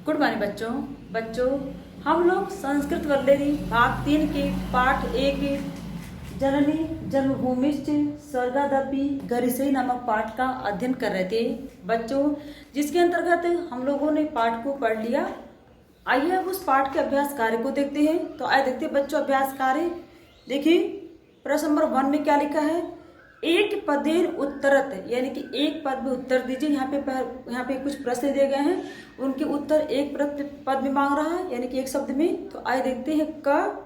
Good morning बच्चों हम लोग संस्कृत वल्लरी भाग 3 के पाठ 1 जननी जन्मभूमिश्च स्वर्गादपि गरिसई नामक पाठ का अध्ययन कर रहे थे बच्चों, जिसके अंतर्गत हम लोगों ने पाठ को पढ़ लिया। आइए अब उस पाठ के अभ्यास कार्य को देखते हैं। तो आइए देखते हैं बच्चों अभ्यास कार्य। देखिए प्रश्न नंबर 1 में क्या लिखा है, एक पदेर उत्तरत, यानी कि एक पद में उत्तर दीजिए। यहाँ पे कुछ प्रश्न दिए गए हैं, उनके उत्तर एक पद में मांग रहा है, यानी कि एक शब्द में। तो आइए देखते हैं क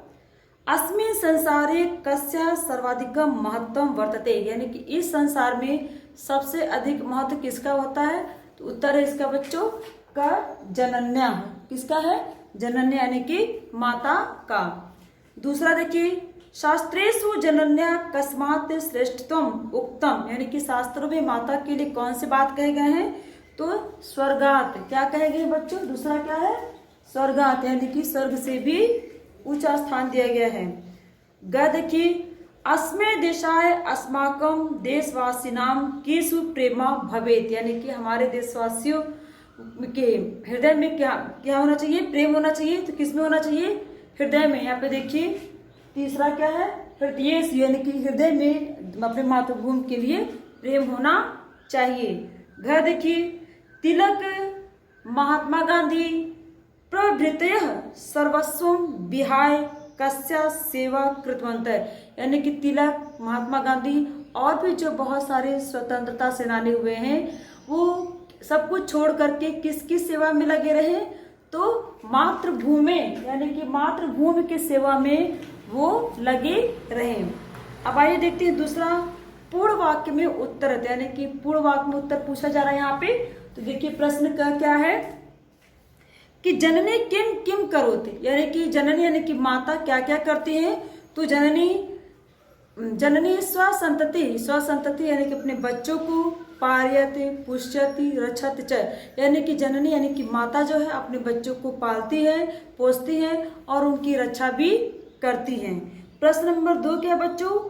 अस्मिन् संसारे कस्य सर्वाधिकम महत्वम वर्तते, यानी कि इस संसार में सबसे अधिक महत्व किसका होता है। तो उत्तर है इसका बच्चों का जनन्या। किसका है? जनन्या, यानी कि माता का। दूसरा देखिए, शास्त्रेषु जनन्या कस्मात् श्रेष्ठतम उक्तम, यानी कि शास्त्रों में माता के लिए कौन सी बात कहे गए हैं। तो स्वर्गात, क्या कहे गए बच्चों? दूसरा क्या है? स्वर्गात, यानी कि स्वर्ग से भी ऊंचा स्थान दिया गया है। ग देखिए, अस्मे देशाय अस्माकम देशवासिनाम किसु प्रेमा भवेत, यानी कि हमारे देशवासियों के हृदय में क्या होना चाहिए? प्रेम होना चाहिए। तो किस में होना चाहिए? हृदय में। यहाँ पे देखिए तीसरा क्या है? हृदय, यानी कि हृदय में अपने मातृभूमि के लिए प्रेम होना चाहिए। घर देखिए, तिलक महात्मा गांधी प्रभृतयः सर्वस्व विहाय कस्य सेवा कृतवन्तः, यानी कि तिलक, महात्मा गांधी और भी जो बहुत सारे स्वतंत्रता सेनानी हुए हैं, वो सब कुछ छोड़ करके किसकी सेवा में लगे रहे? तो मातृभूमि, यानी कि मातृभूमि की सेवा में वो लगे रहे। अब आइए देखते हैं दूसरा, पूर्ण वाक्य में उत्तर, यानी कि पूर्ण वाक्य में उत्तर पूछा जा रहा है यहाँ पे। तो देखिए प्रश्न का क्या है कि जननी किम किम करोति, यानी कि जननी यानी कि माता क्या क्या करती है। तो जननी स्वसंतति यानी कि अपने बच्चों को पालयति पुष्यति रक्षति च, यानी कि जननी यानी कि माता जो है अपने बच्चों को पालती है, पोसती है और उनकी रक्षा भी करती हैं। प्रश्न नंबर 2 क्या बच्चों,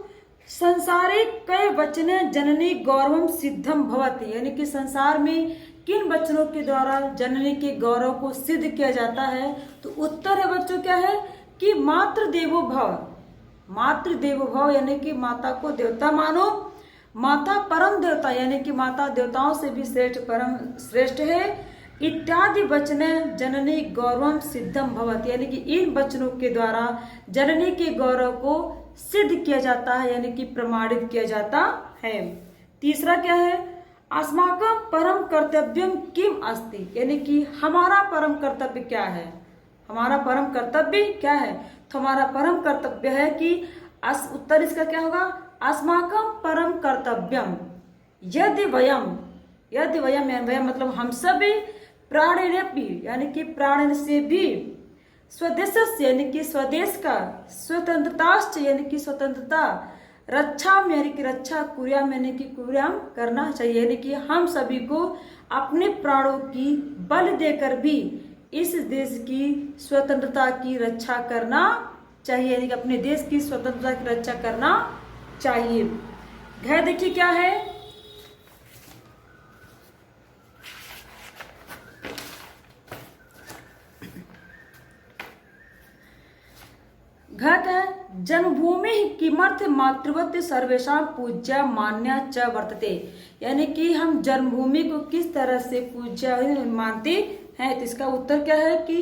संसारे कई वचने जननी गौरवम सिद्धम भवति, यानी कि संसार में किन वचनों के द्वारा जननी के गौरव को सिद्ध किया जाता है। तो उत्तर है बच्चों क्या है कि मातृदेवो भव। मातृदेवो भव यानी कि माता को देवता मानो, माता परम देवता, यानी कि माता देवताओं से भी श्रेष्ठ है। इत्यादि वचने जननी गौरवम सिद्धम भवति, यानी कि इन वचनों के द्वारा जननी के गौरव को सिद्ध किया जाता है, यानी कि प्रमाणित किया जाता है। तीसरा क्या है, अस्माकं परम कर्तव्यम किम अस्ति, यानी कि हमारा परम कर्तव्य क्या है। हमारा परम कर्तव्य क्या है? तो हमारा परम कर्तव्य है कि उत्तर इसका क्या होगा? अस्माकं परम कर्तव्यम यदि वयम मतलब हम सभी प्राणिरपि, यानी कि प्राण से भी स्वदेश, यानी कि स्वदेश का, स्वतंत्रताश्च यानी कि स्वतंत्रता, रक्षा यानी कि रक्षा, कुर्याम यानी कि कुर्याम करना चाहिए, यानी कि हम सभी को अपने प्राणों की बल देकर भी इस देश की स्वतंत्रता की रक्षा करना चाहिए, यानी कि अपने देश की स्वतंत्रता की रक्षा करना चाहिए। घर देखिए क्या है, घट है जन्मभूमि किमर्थ मातृवत सर्वेशा पूज्य मान्या च वर्तते, यानी कि हम जन्मभूमि को किस तरह से पूज्य मानते हैं। तो इसका उत्तर क्या है कि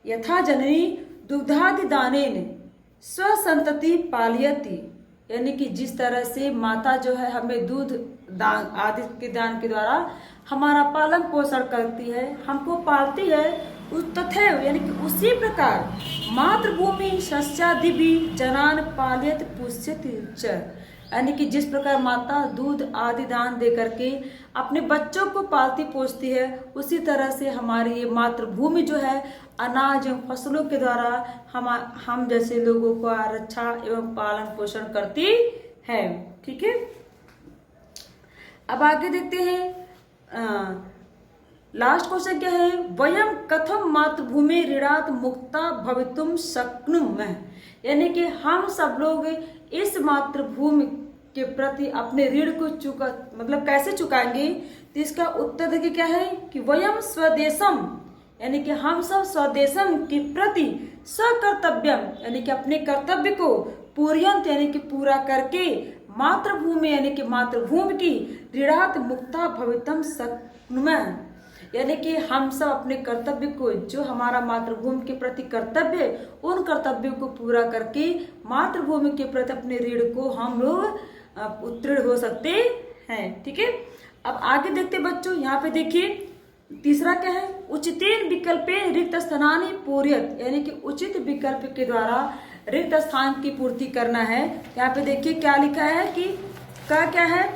यथा जननी दुग्धादि दानेन स्वसंतति पालयति, यानी कि जिस तरह से माता जो है हमें दूध दान आदि के दान के द्वारा हमारा पालन पोषण करती है, हमको पालती है, तथैव यानी कि उसी प्रकार मातृभूमि शस्यादि भी जनान पालयत पुष्यति च, यानी कि जिस प्रकार माता दूध आदि दान दे करके अपने बच्चों को पालती पोसती है, उसी तरह से हमारी ये मातृभूमि जो है अनाज एवं फसलों के द्वारा हम जैसे लोगों को रक्षा एवं पालन पोषण करती है। ठीक है, अब आगे देखते हैं लास्ट क्वेश्चन क्या है, वयम कथम मातृभूमि ऋणात् मुक्ता भवितुम शक्नुमः, यानी कि हम सब लोग इस मातृभूमि के प्रति अपने ऋण को कैसे चुकाएंगे। तो इसका उत्तर देखिए क्या है कि वयम स्वदेशम, यानी कि हम सब स्वदेशम के प्रति स्वकर्तव्यम, यानी कि अपने कर्तव्य को पूर्यंत, यानी कि पूरा करके मातृभूमि, यानी कि मातृभूमि की ऋणात् मुक्ता भवितम शक्नुमः, यानी कि हम सब अपने कर्तव्य को, जो हमारा मातृभूमि के प्रति कर्तव्य है, उन कर्तव्यों को पूरा करके मातृभूमि के प्रति अपने ऋण को हम लोग उत्तीर्ण हो सकते हैं। ठीक है, अब आगे देखते बच्चों, यहाँ पे देखिए तीसरा क्या है, उचितेन विकल्पे रिक्त स्थानानि पूर्यत, यानी कि उचित विकल्प के द्वारा रिक्त स्थान की पूर्ति करना है। यहाँ पे देखिए क्या लिखा है कि क्या है,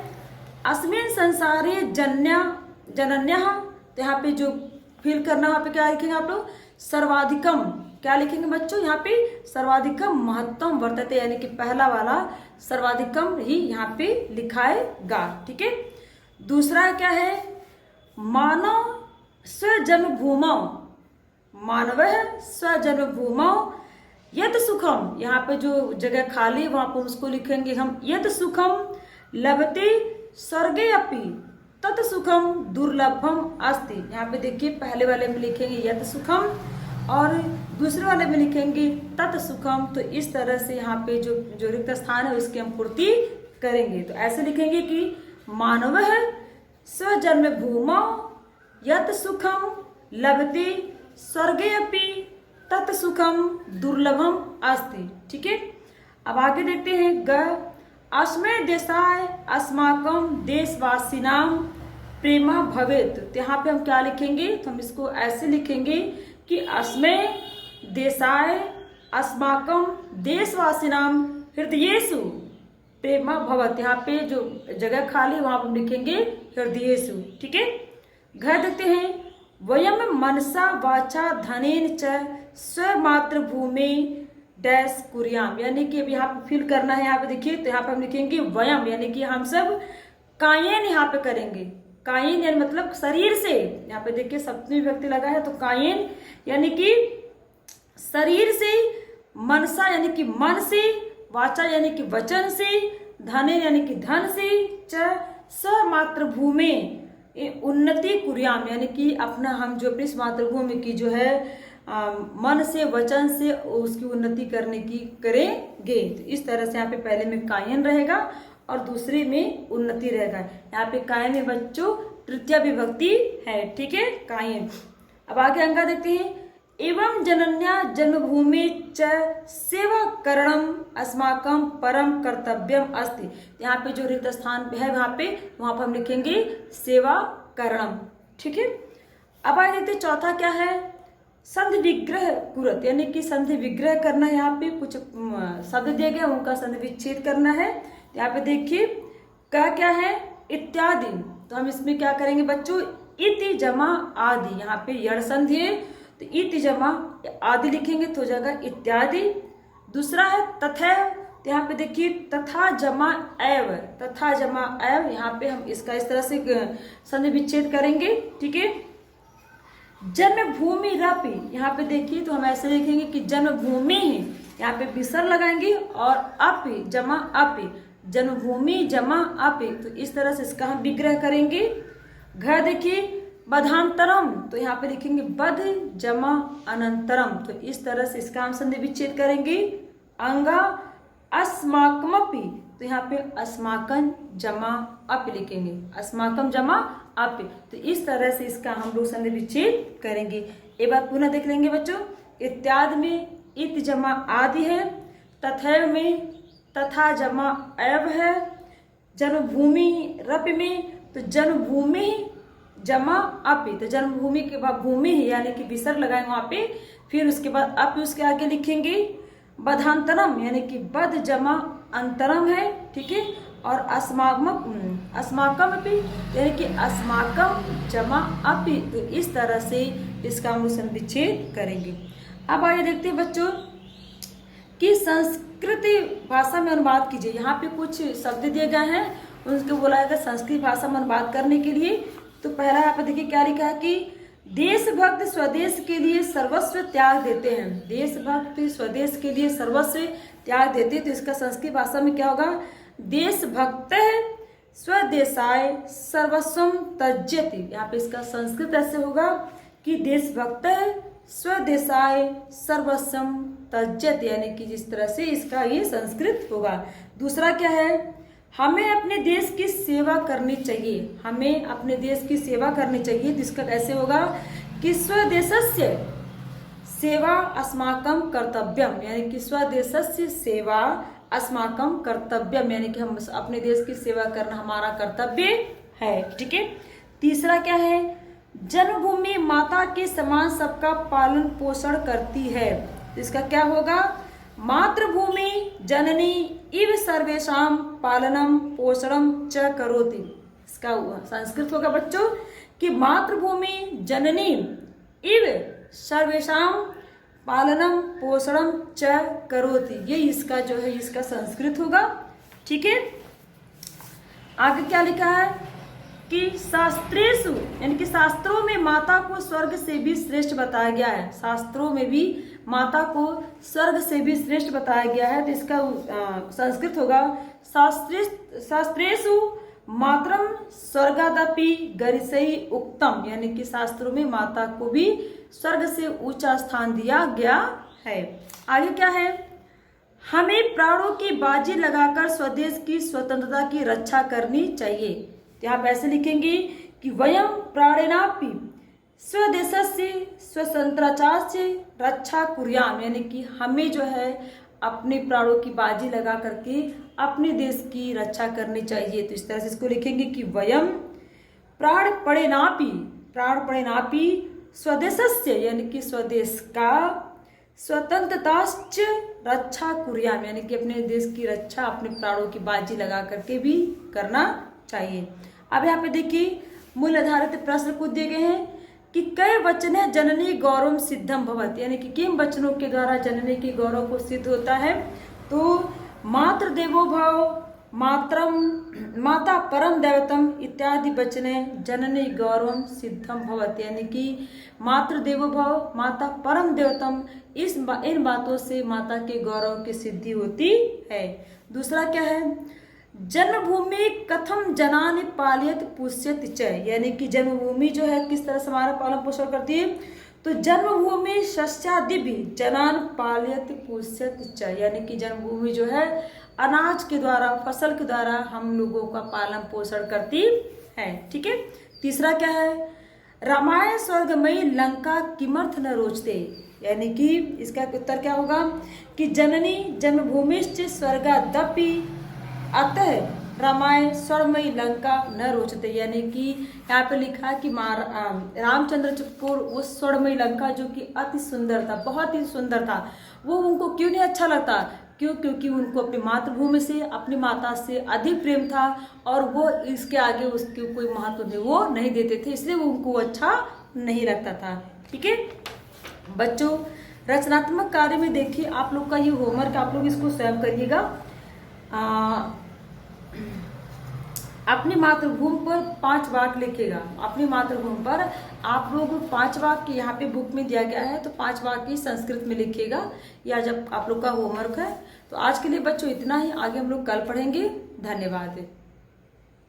अस्मिन संसारे जनन्या, तो यहाँ पे जो फिल करना, वहाँ पे क्या लिखेंगे आप लोग, सर्वाधिकम, क्या लिखेंगे बच्चों, यहाँ पे सर्वाधिकम महत्तम वर्तते, यानी कि पहला वाला सर्वाधिकम ही यहाँ पे लिखाएगा। ठीक है, दूसरा क्या है, मानव स्वजन्मभूमौ, मानव स्वजन्मभूमौ यत सुखम, यहाँ पे जो जगह खाली वहां पर उसको लिखेंगे हम, यत सुखम लभते स्वर्गे अपि तत् सुखम दुर्लभम अस्ति। यहाँ पे देखिए पहले वाले में लिखेंगे यत सुखम और दूसरे वाले में लिखेंगे तत् सुखम। तो इस तरह से यहाँ पे जो रिक्त स्थान है उसकी हम पूर्ति करेंगे। तो ऐसे लिखेंगे कि मानव स्वजन्म भूमौ यत सुखम लभते स्वर्गे अपि तत् सुखम दुर्लभम अस्ति। ठीक है, अब आगे देखते हैं, ग अस्मै देशाय अस्माकं देशवासिनां प्रेमा भवेत्। तो यहाँ पे हम क्या लिखेंगे, तो हम इसको ऐसे लिखेंगे कि अस्मै देशाय अस्माकं देशवासिनां हृदयेषु प्रेमा भवत्। यहाँ पे जो जगह खाली वहां पर लिखेंगे हृदयेषु। ठीक है, घर देखते हैं, वयम मनसा वाचा धनेन च स्वमातृभूमि डैश कुरियाम, यानी कि अब यहाँ पे फिल करना है। यहाँ पे देखिए, तो यहाँ पे हम लिखेंगे वयम, यानी कि हम सब कायेन यहाँ पे करेंगे, कायेन यानी मतलब शरीर से। यहाँ पे देखिए सप्तमी विभक्ति लगा है, तो कायेन यानी कि शरीर से, मनसा यानी कि मन से, वाचा यानी कि वचन से, धने यानी कि धन से, च स्वमातृभूमि उन्नति कुरियाम, यानी कि अपना हम जो अपनी मातृभूमि की जो है मन से वचन से उसकी उन्नति करने की करेंगे। तो इस तरह से यहाँ पे पहले में कायन रहेगा और दूसरे में उन्नति रहेगा। यहाँ पे कायन में बच्चों तृतीय विभक्ति है। ठीक है, कायन। अब आगे अंगा देखते हैं, एवं जनन्या जन्मभूमि च सेवा करणम अस्माकं परम कर्तव्यम अस्ति। यहाँ पे जो रिक्त स्थान पे है वहां पर हम लिखेंगे सेवा करणम। ठीक है, अब आगे देखते चौथा क्या है, संधि विग्रह कुरत, यानी कि संधि विग्रह करना है। यहाँ पे कुछ शब्द दिए गए उनका संधि विच्छेद करना है। यहाँ पे देखिए क्या है, इत्यादि। तो हम इसमें क्या करेंगे बच्चों, इति जमा आदि, यहाँ पे यड़ संधि है तो इति जमा आदि लिखेंगे तो हो जाएगा इत्यादि। दूसरा है तथा, तो यहाँ पे देखिए तथा जमा एव, तथा जमा एव, यहाँ पे हम इसका इस तरह से संधि विच्छेद करेंगे। ठीक है, जन्मभूमि रपि, यहाँ पे देखिए तो हम ऐसे लिखेंगे कि जन्मभूमि है, यहाँ पे विसर्ग लगाएंगे और अपि जमा अपि, जन्मभूमि जमा अपि। तो इस तरह से इसका हम विग्रह करेंगे। घर देखिए बधांतरम, तो यहाँ पे लिखेंगे बध जमा अनंतरम। तो इस तरह से इसका हम संधि विच्छेद करेंगे। अंगा अस्माकमपि, तो यहाँ पे अस्माकं जमा अपि लिखेंगे, अस्माकम जमा अपि। तो इस तरह से इसका हम लोग संधि विच्छेद करेंगे। एक बार पुनः देख लेंगे बच्चों, इत्यादि में इत जमा आदि है, तथैव में तथा जमा एव है, जन्मभूमि रप में तो जन्मभूमि जमा अपि, तो जन्मभूमि के बाद भूमि है यानी कि विसर्ग लगाएंगे वहां पे, फिर उसके बाद अपि उसके आगे लिखेंगे। बधांतरम यानी कि बद जमा अंतरम है। ठीक है, और अस्माकम अपि यानी कि अस्माकम जमा अपि। तो इस तरह से इसका हम संधि विच्छेद करेंगे। अब आइए देखते हैं बच्चों कि संस्कृत भाषा में अनुवाद कीजिए। यहाँ पे कुछ शब्द दिए गए हैं, उनको बोला गया संस्कृत भाषा में अनुवाद करने के लिए। तो पहला यहाँ पे देखिए क्या लिखा है कि देशभक्त स्वदेश के लिए सर्वस्व त्याग देते हैं। देशभक्त स्वदेश के लिए सर्वस्व त्याग देते हैं। तो इसका संस्कृत भाषा में क्या होगा, देशभक्त स्वदेशाय सर्वस्वम त्यज्यति। यहाँ पे इसका संस्कृत ऐसे होगा कि देशभक्त स्वदेशाय सर्वस्वम त्यज्यति, यानी कि जिस तरह से इसका ये संस्कृत होगा। दूसरा क्या है, हमें अपने देश की सेवा करनी चाहिए, हमें अपने देश की सेवा करनी चाहिए। जिसका ऐसे होगा कि स्वदेशस्य सेवा अस्माकं कर्तव्यम, यानी कि स्वदेशस्य सेवा अस्माकं कर्तव्यम, यानी कि हम अपने देश की सेवा करना हमारा कर्तव्य है। ठीक है। तीसरा क्या है, जन्मभूमि माता के समान सबका पालन पोषण करती है। इसका क्या होगा, मातृभूमि जननी इव सर्वेषां पालनम पोषणम च करोति। इसका संस्कृत होगा बच्चों कि मातृभूमि जननी इव सर्वेषां पालनम पोषणम च करोति, ये इसका जो है इसका संस्कृत होगा। ठीक है। आगे क्या लिखा है कि शास्त्रेषु, यानी कि शास्त्रों में माता को स्वर्ग से भी श्रेष्ठ बताया गया है। शास्त्रों में भी माता को स्वर्ग से भी श्रेष्ठ बताया गया है। तो इसका संस्कृत होगा शास्त्रेषु मातरम स्वर्गादपि गरिसई उक्तम, यानी कि शास्त्रों में माता को भी स्वर्ग से ऊंचा स्थान दिया गया है। आगे क्या है, हमें प्राणों की बाजी लगाकर स्वदेश की स्वतंत्रता की रक्षा करनी चाहिए। तो आप ऐसे लिखेंगे कि वयम प्राणेनापि स्वदेशस्य स्वतंत्राचास्य रक्षा कुर्याम, यानी कि हमें जो है अपने प्राणों की बाजी लगा करके अपने देश की रक्षा करनी चाहिए। तो इस तरह से इसको लिखेंगे कि वयम प्राणपणेनापि स्वदेशस्य, यानी कि स्वदेश का स्वतंत्रताश्च रक्षा कुर्याम, यानी कि अपने देश की रक्षा अपने प्राणों की बाजी लगा करके भी करना चाहिए। अब यहाँ पे देखिए मूल आधारित प्रश्न पूछ दिए गए हैं कि कई वचन है जननी गौरव सिद्धम भवत, यानी कि किन वचनों के द्वारा जननी के गौरव को सिद्ध होता है। तो मातृ देवो भव, मातरम माता परम दैवतम इत्यादि वचने जननी गौरव सिद्धम भवत, यानी कि मातृ देवो भव, माता परम देवतम, इन बातों से माता के गौरव की सिद्धि होती है। दूसरा क्या है, जन्मभूमि कथम जनान पालियत पुष्यत च, यानी कि जन्मभूमि जो है किस तरह से हमारा पालन पोषण करती है। तो जन्मभूमि शस्यादिभि जनान पालियत पुष्यत च, यानी कि जन्मभूमि जो है अनाज के द्वारा, फसल के द्वारा हम लोगों का पालन पोषण करती है। ठीक है। तीसरा क्या है, रामायण स्वर्गमयी लंका किमर्थ न रोचते, यानी कि इसका उत्तर क्या होगा कि जननी जन्मभूमिश्च स्वर्गादपि अतः रामायण स्वर्गमयी लंका न रोचते, यानी कि यहाँ पे लिखा है कि रामचंद्र को वो स्वर्गमयी लंका जो कि अति सुंदर था, बहुत ही सुंदर था, वो उनको क्यों नहीं अच्छा लगता, क्योंकि उनको अपनी मातृभूमि से, अपनी माता से अधिक प्रेम था और वो इसके आगे उसके कोई महत्व नहीं वो नहीं देते थे, इसलिए वो उनको अच्छा नहीं लगता था। ठीक है बच्चों, रचनात्मक कार्य में देखिए आप लोग का ये होमवर्क, आप लोग इसको स्वयं करिएगा। अपनी मातृभूमि पर 5 वाक्य लिखेगा। अपनी मातृभूमि पर आप लोग 5 वाक्य यहाँ पे बुक में दिया गया है, तो 5 वाक्य संस्कृत में लिखिएगा। या जब आप लोग का होमवर्क है। तो आज के लिए बच्चों इतना ही, आगे हम लोग कल पढ़ेंगे। धन्यवाद।